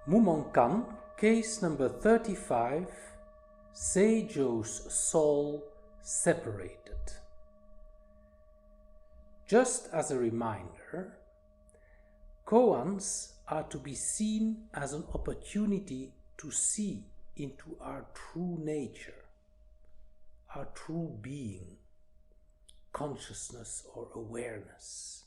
Mumonkan, case number 35, Seijo's soul separated. Just as a reminder, koans are to be seen as an opportunity to see into our true nature, our true being, consciousness or awareness.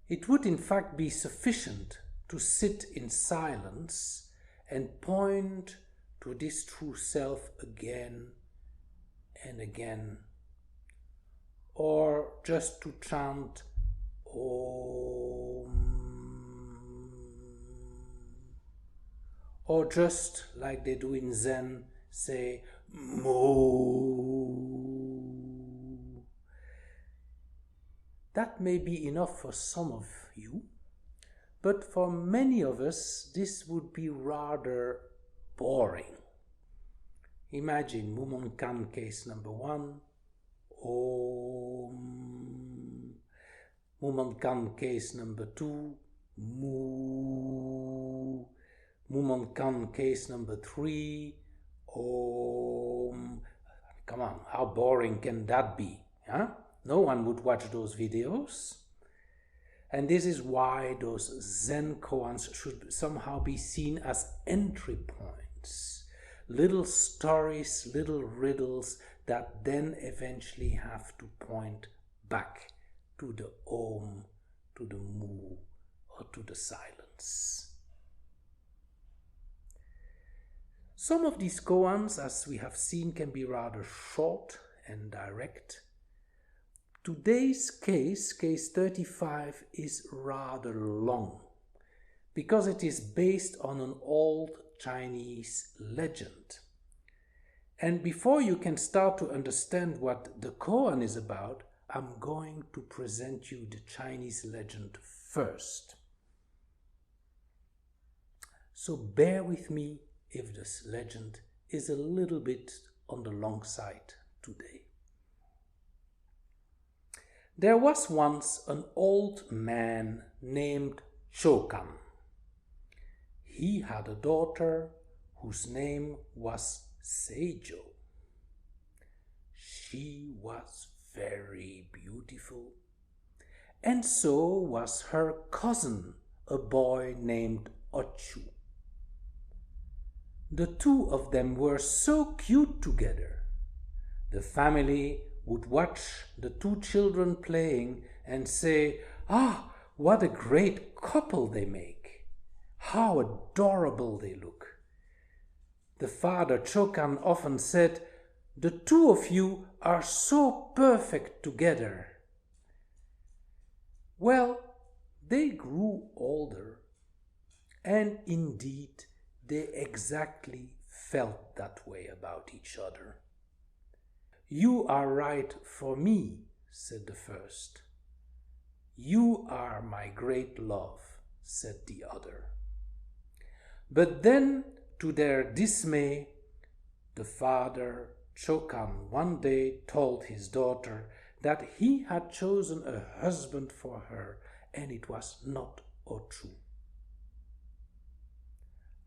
It would in fact be sufficient to sit in silence and point to this true self again and again, or just to chant Om, or just like they do in Zen, say Mo. That may be enough for some of you, but for many of us this would be rather boring. Imagine Mumonkan case number 1, Om. Mumonkan case number 2, Mu. Mumonkan case number 3, Om. Come on, how boring can that be? Huh? No one would watch those videos. And this is why those Zen koans should somehow be seen as entry points. Little stories, little riddles that then eventually have to point back to the Om, to the Mu, or to the silence. Some of these koans, as we have seen, can be rather short and direct. Today's case, case 35, is rather long because it is based on an old Chinese legend. And before you can start to understand what the koan is about, I'm going to present you the Chinese legend first. So bear with me if this legend is a little bit on the long side today. There was once an old man named Chokan. He had a daughter whose name was Seijo. She was very beautiful, and so was her cousin, a boy named Ochu. The two of them were so cute together. The family would watch the two children playing and say, "Ah, what a great couple they make! How adorable they look!" The father, Chokan, often said, "The two of you are so perfect together." Well, they grew older, and indeed they exactly felt that way about each other. "You are right for me," said the first. "You are my great love," said the other. But then, to their dismay, the father, Chokan, one day told his daughter that he had chosen a husband for her, and it was not Ochu.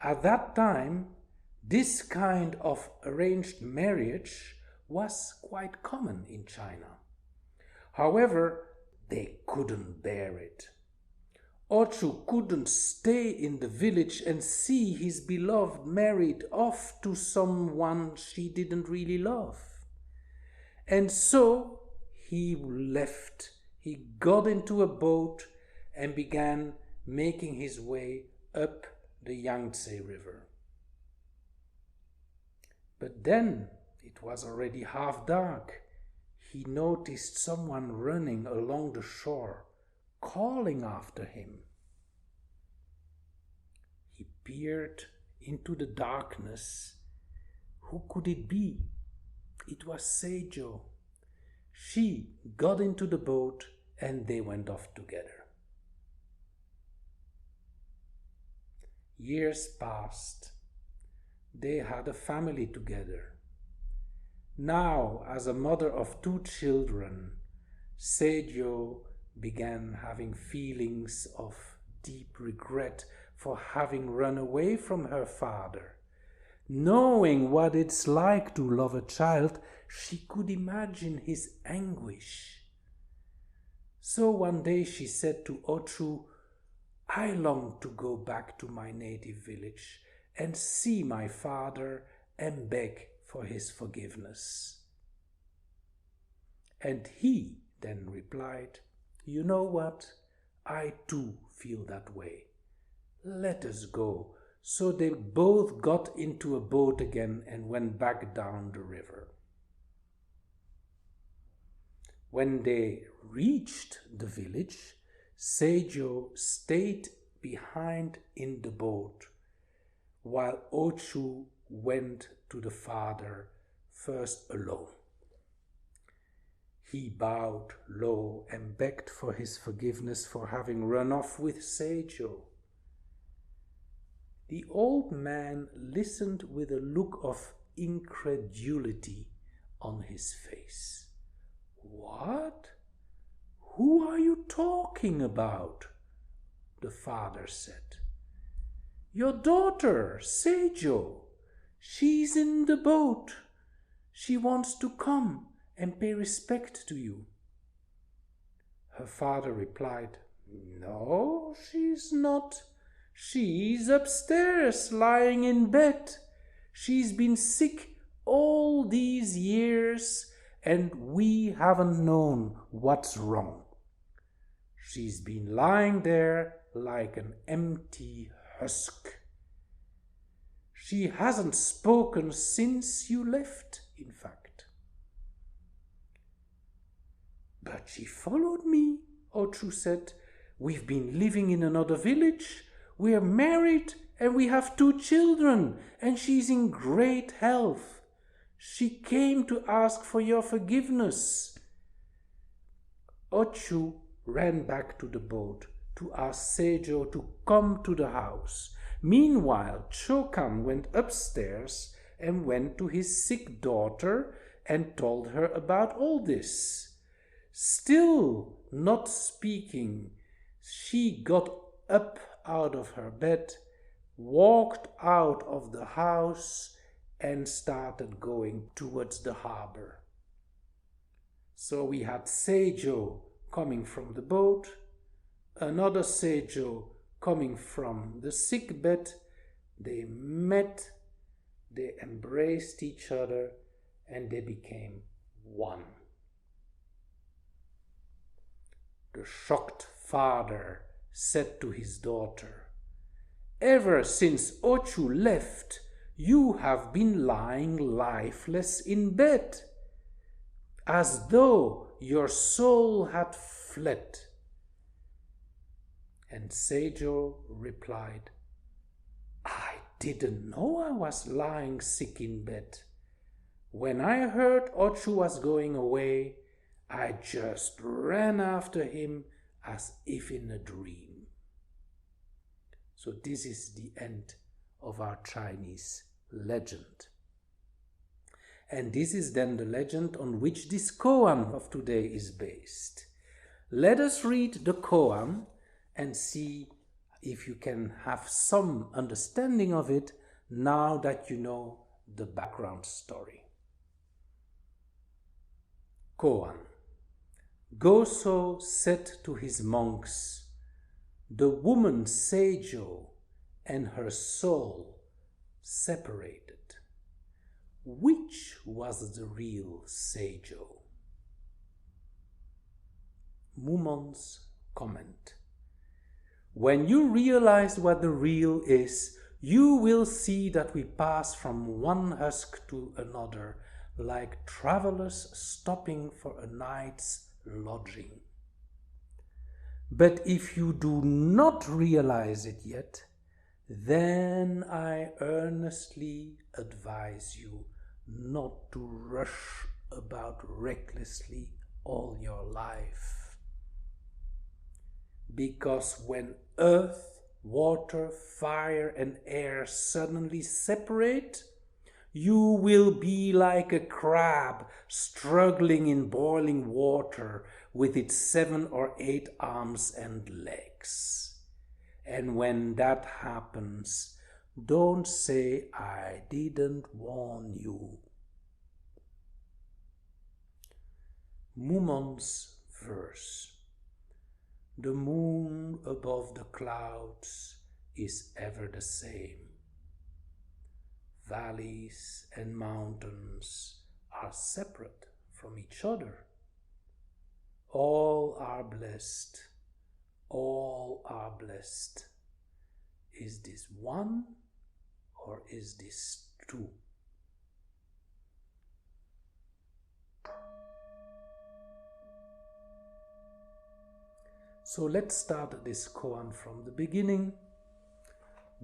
At that time, this kind of arranged marriage was quite common in China. However, they couldn't bear it. Ochu couldn't stay in the village and see his beloved married off to someone she didn't really love. And so he left. He got into a boat and began making his way up the Yangtze River. But then it was already half dark. He noticed someone running along the shore, calling after him. He peered into the darkness. Who could it be? It was Seijo. She got into the boat and they went off together. Years passed. They had a family together. Now, as a mother of two children, Seijo began having feelings of deep regret for having run away from her father. Knowing what it's like to love a child, she could imagine his anguish. So one day she said to Ochu, "I long to go back to my native village and see my father and beg for his forgiveness." And he then replied, "You know what? I too feel that way. Let us go." So they both got into a boat again and went back down the river. When they reached the village, Seijo stayed behind in the boat, while Ochu went to the father first alone. He bowed low and begged for his forgiveness for having run off with Seijo. The old man listened with a look of incredulity on his face. "What? Who are you talking about?" the father said. "Your daughter, Seijo. She's in the boat. She wants to come and pay respect to you." Her father replied, "No, she's not. She's upstairs, lying in bed. She's been sick all these years, and we haven't known what's wrong. She's been lying there like an empty husk. She hasn't spoken since you left, in fact." "But she followed me," Ochu said. "We've been living in another village. We're married and we have 2 children, and she's in great health. She came to ask for your forgiveness." Ochu ran back to the boat to ask Seijo to come to the house. Meanwhile, Chokan went upstairs and went to his sick daughter and told her about all this. Still not speaking, she got up out of her bed, walked out of the house, and started going towards the harbor. So we had Seijo coming from the boat, another Seijo coming from the sick bed. They met, they embraced each other, and they became one. The shocked father said to his daughter, "Ever since Ochu left, you have been lying lifeless in bed, as though your soul had fled." And Seijo replied, "I didn't know I was lying sick in bed. When I heard Ochu was going away, I just ran after him as if in a dream." So this is the end of our Chinese legend. And this is then the legend on which this koan of today is based. Let us read the koan and see if you can have some understanding of it now that you know the background story. Koan. Goso said to his monks, "The woman Seijo and her soul separated. Which was the real Seijo?" Mumon's comment. When you realize what the real is, you will see that we pass from one husk to another, like travelers stopping for a night's lodging. But if you do not realize it yet, then I earnestly advise you not to rush about recklessly all your life. Because when earth, water, fire, and air suddenly separate, you will be like a crab struggling in boiling water with its 7 or 8 arms and legs. And when that happens, don't say, "I didn't warn you." Mumon's verse. The moon above the clouds is ever the same. Valleys and mountains are separate from each other. All are blessed. All are blessed. Is this one or is this two? So let's start this koan from the beginning.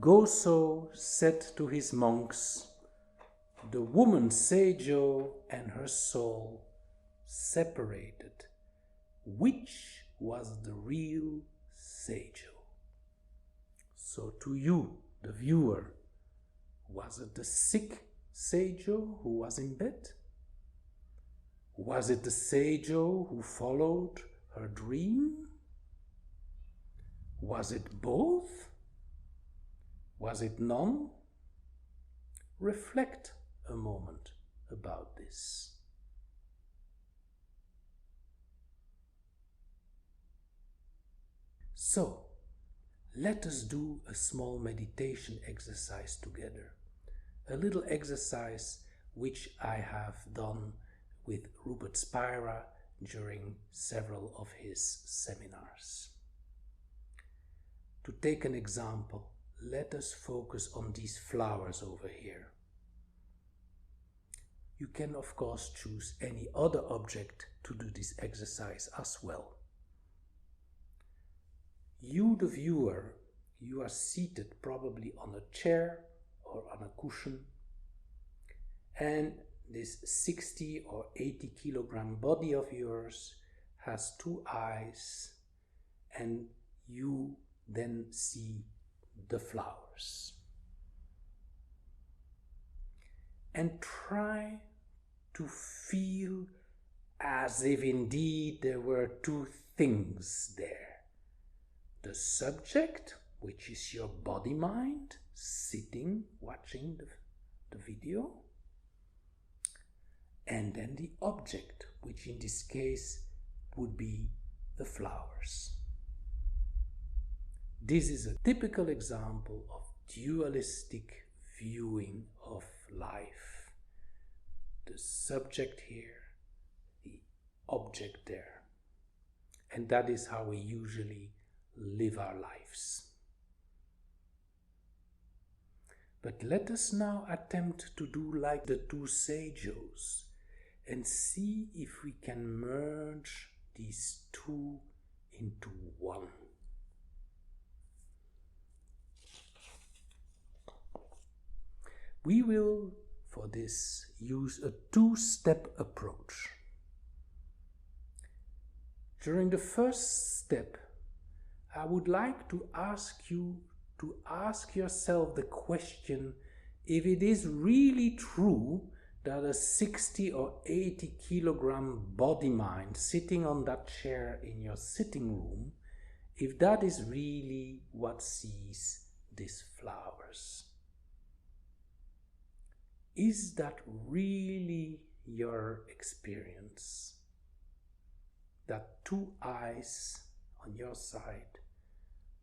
Goso said to his monks, the woman Seijo and her soul separated. Which was the real Seijo? So to you, the viewer, was it the sick Seijo who was in bed? Was it the Seijo who followed her dream? Was it both? Was it none? Reflect a moment about this. So, let us do a small meditation exercise together. A little exercise which I have done with Rupert Spira during several of his seminars. To take an example, let us focus on these flowers over here. You can of course choose any other object to do this exercise as well. You, the viewer, you are seated probably on a chair or on a cushion, and this 60 or 80 kilogram body of yours has 2 eyes, and you then see the flowers. And try to feel as if indeed there were 2 things there. The subject, which is your body-mind, sitting, watching the video. And then the object, which in this case would be the flowers. This is a typical example of dualistic viewing of life. The subject here, the object there. And that is how we usually live our lives. But let us now attempt to do like the 2 Seijos and see if we can merge these 2 into one. We will, for this, use a 2-step approach. During the first step, I would like to ask you to ask yourself the question if it is really true that a 60 or 80 kilogram body-mind sitting on that chair in your sitting room, if that is really what sees these flowers. Is that really your experience? That 2 eyes on your side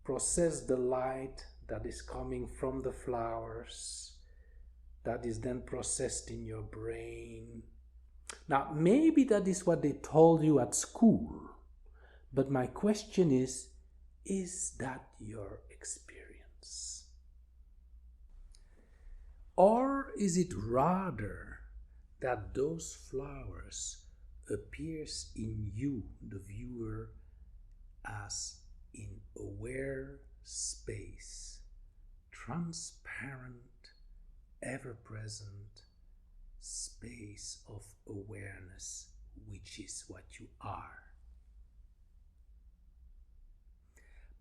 process the light that is coming from the flowers, that is then processed in your brain. Now, maybe that is what they told you at school, but my question is that your experience? Or is it rather that those flowers appears in you, the viewer, as in aware space, transparent, ever-present space of awareness, which is what you are.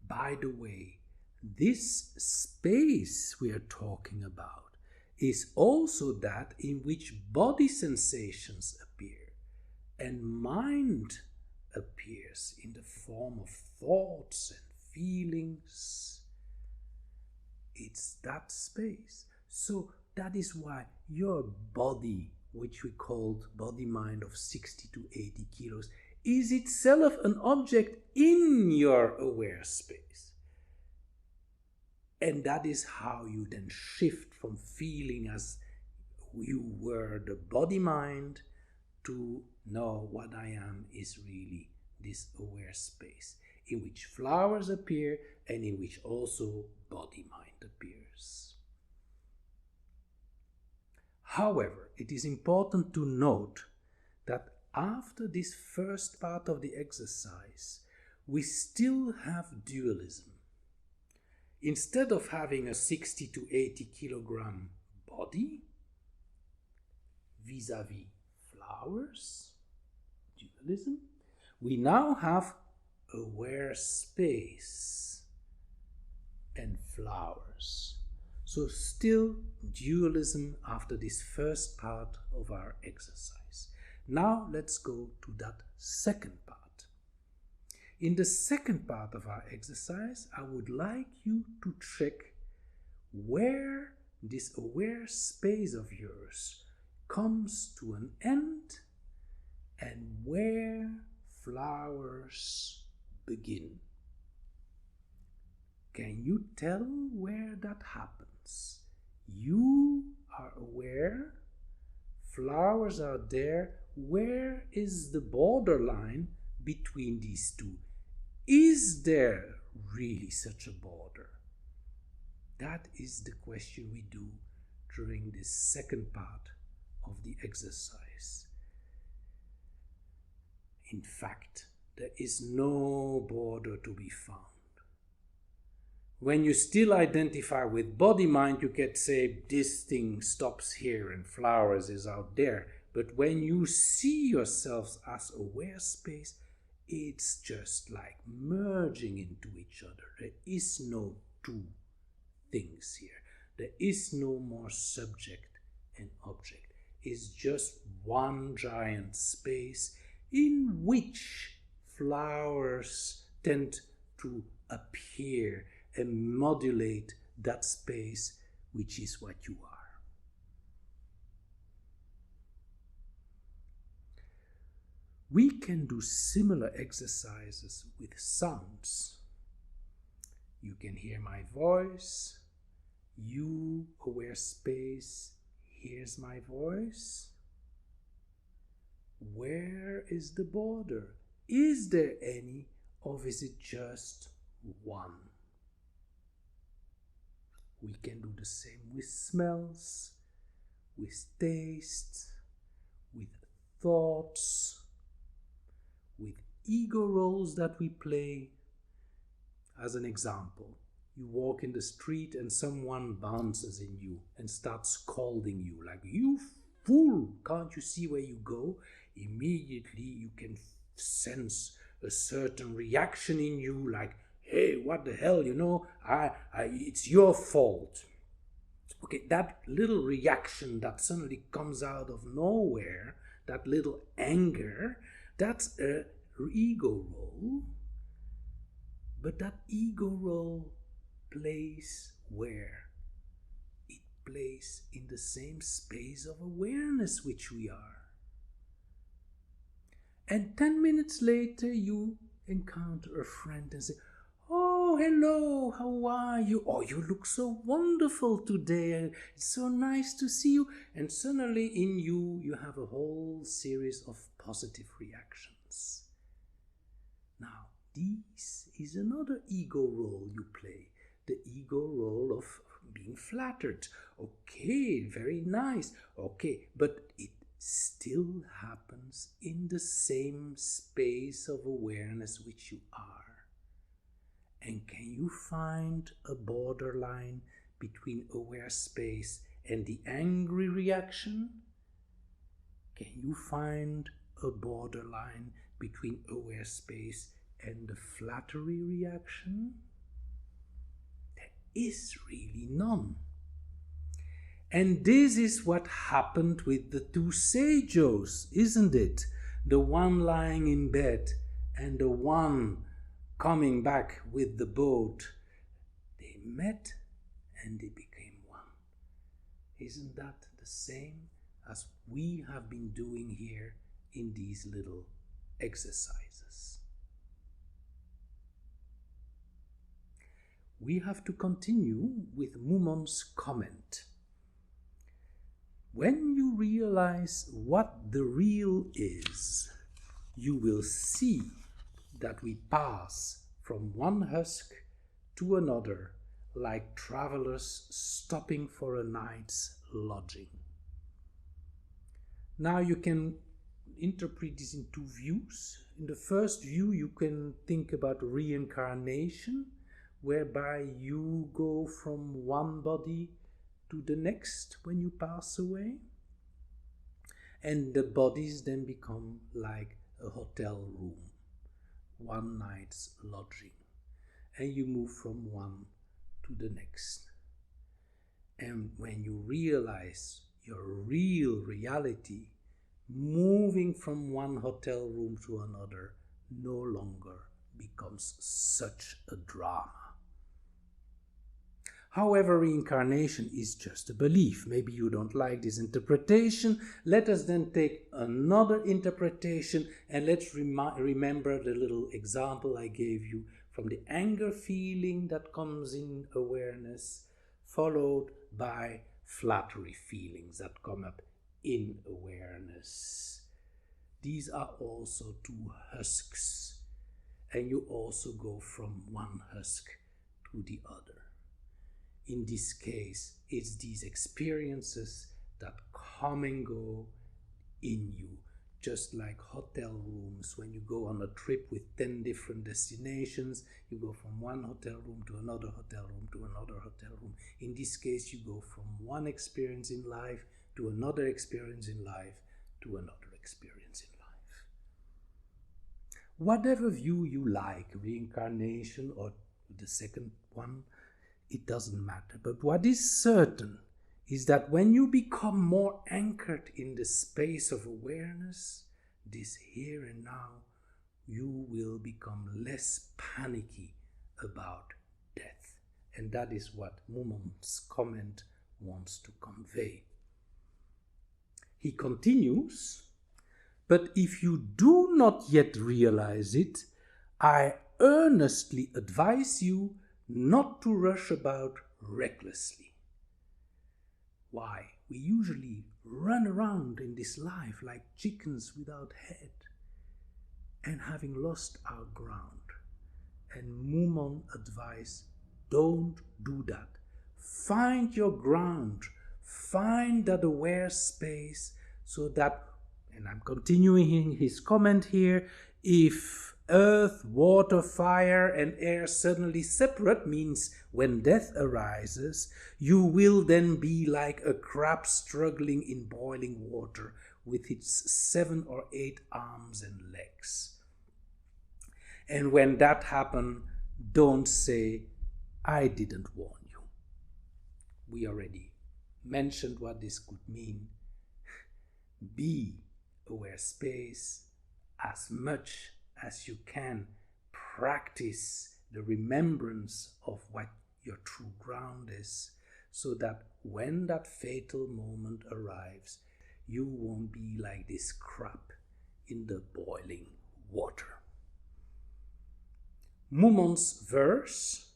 By the way, this space we are talking about is also that in which body sensations appear and mind appears in the form of thoughts and feelings. It's that space. So that is why your body, which we called body mind of 60 to 80 kilos, is itself an object in your aware space. And that is how you then shift from feeling as you were the body mind to know what I am is really this aware space in which flowers appear and in which also body mind appears. However, it is important to note that after this first part of the exercise, we still have dualism. Instead of having a 60 to 80 kilogram body vis-a-vis flowers, dualism, we now have aware space and flowers. So still dualism after this first part of our exercise. Now let's go to that second part. In the second part of our exercise, I would like you to check where this aware space of yours comes to an end and where flowers begin. Can you tell where that happens? You are aware, flowers are there. Where is the borderline between these two? Is there really such a border? That is the question we do during this second part of the exercise. In fact, there is no border to be found. When you still identify with body-mind, you can say this thing stops here and flowers is out there. But when you see yourselves as aware space, it's just like merging into each other. There is no two things here. There is no more subject and object. It's just one giant space in which flowers tend to appear and modulate that space, which is what you are. We can do similar exercises with sounds. You can hear my voice. You, aware space, hears my voice. Where is the border? Is there any, or is it just one? We can do the same with smells, with tastes, with thoughts, with ego roles that we play. As an example, you walk in the street and someone bounces in you and starts scolding you like, "You fool, can't you see where you go?" Immediately you can sense a certain reaction in you like, "Hey, what the hell, it's your fault." Okay, that little reaction that suddenly comes out of nowhere, that little anger, that's a ego role. But that ego role plays where? It plays in the same space of awareness which we are. And 10 minutes later you encounter a friend and say, "Oh, hello, how are you? Oh, you look so wonderful today. It's so nice to see you." And suddenly in you have a whole series of positive reactions. Now, this is another ego role you play. The ego role of being flattered. Okay, very nice. Okay, but it still happens in the same space of awareness which you are. And can you find a borderline between aware space and the angry reaction? Can you find a borderline between aware space and the flattery reaction? There is really none. And this is what happened with the two Seijos, isn't it? The one lying in bed and the one coming back with the boat, they met and they became one. Isn't that the same as we have been doing here in these little exercises? We have to continue with Mumon's comment. When you realize what the real is, you will see that we pass from one husk to another like travelers stopping for a night's lodging. Now you can interpret this in two views. In the first view, you can think about reincarnation, whereby you go from one body to the next when you pass away. And the bodies then become like a hotel room, one night's lodging. And you move from one to the next. And when you realize your real reality, moving from one hotel room to another no longer becomes such a drama. However, reincarnation is just a belief. Maybe you don't like this interpretation. Let us then take another interpretation, and let's remember the little example I gave you from the anger feeling that comes in awareness, followed by flattery feelings that come up in awareness. These are also two husks, and you also go from one husk to the other. In this case, it's these experiences that come and go in you, just like hotel rooms. When you go on a trip with 10 different destinations, you go from one hotel room to another hotel room to another hotel room. In this case, you go from one experience in life to another experience in life to another experience in life. Whatever view you like, reincarnation or the second one, it doesn't matter. But what is certain is that when you become more anchored in the space of awareness, this here and now, you will become less panicky about death. And that is what Mumon's comment wants to convey. He continues, but if you do not yet realize it, I earnestly advise you not to rush about recklessly. Why? We usually run around in this life like chickens without head and having lost our ground. And Mumon advised, don't do that. Find your ground. Find that aware space so that, and I'm continuing his comment here, if earth, water, fire, and air suddenly separate, means when death arises, you will then be like a crab struggling in boiling water with its 7 or 8 arms and legs. And when that happens, don't say, I didn't warn you. We already mentioned what this could mean. Be aware space as much as you can. Practice the remembrance of what your true ground is, so that when that fatal moment arrives, you won't be like this crab in the boiling water. Mumon's verse,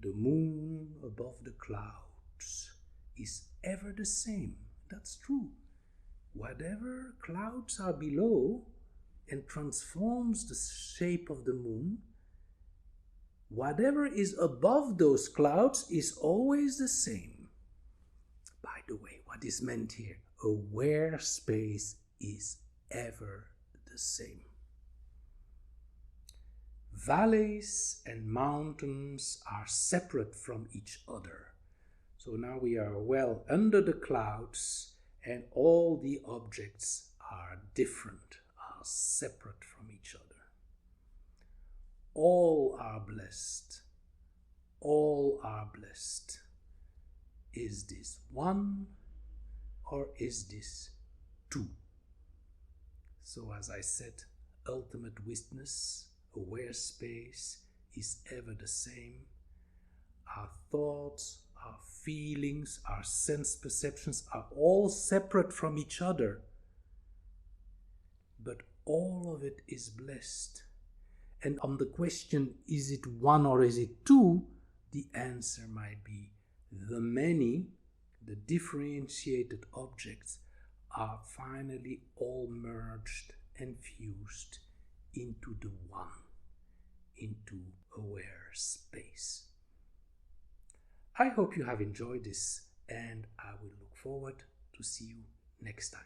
the moon above the clouds, is ever the same. That's true. Whatever clouds are below and transforms the shape of the moon, whatever is above those clouds is always the same. By the way, what is meant here? Aware space is ever the same. Valleys and mountains are separate from each other. So now we are well under the clouds, and all the objects are different, are separate from each other. All are blessed. All are blessed. Is this one or is this two? So as I said ultimate witness, aware space, is ever the same. Our thoughts, our feelings, our sense perceptions are all separate from each other. But all of it is blessed. And on the question, is it one or is it two? The answer might be the many, the differentiated objects are finally all merged and fused into the one, into aware space. I hope you have enjoyed this, and I will look forward to see you next time.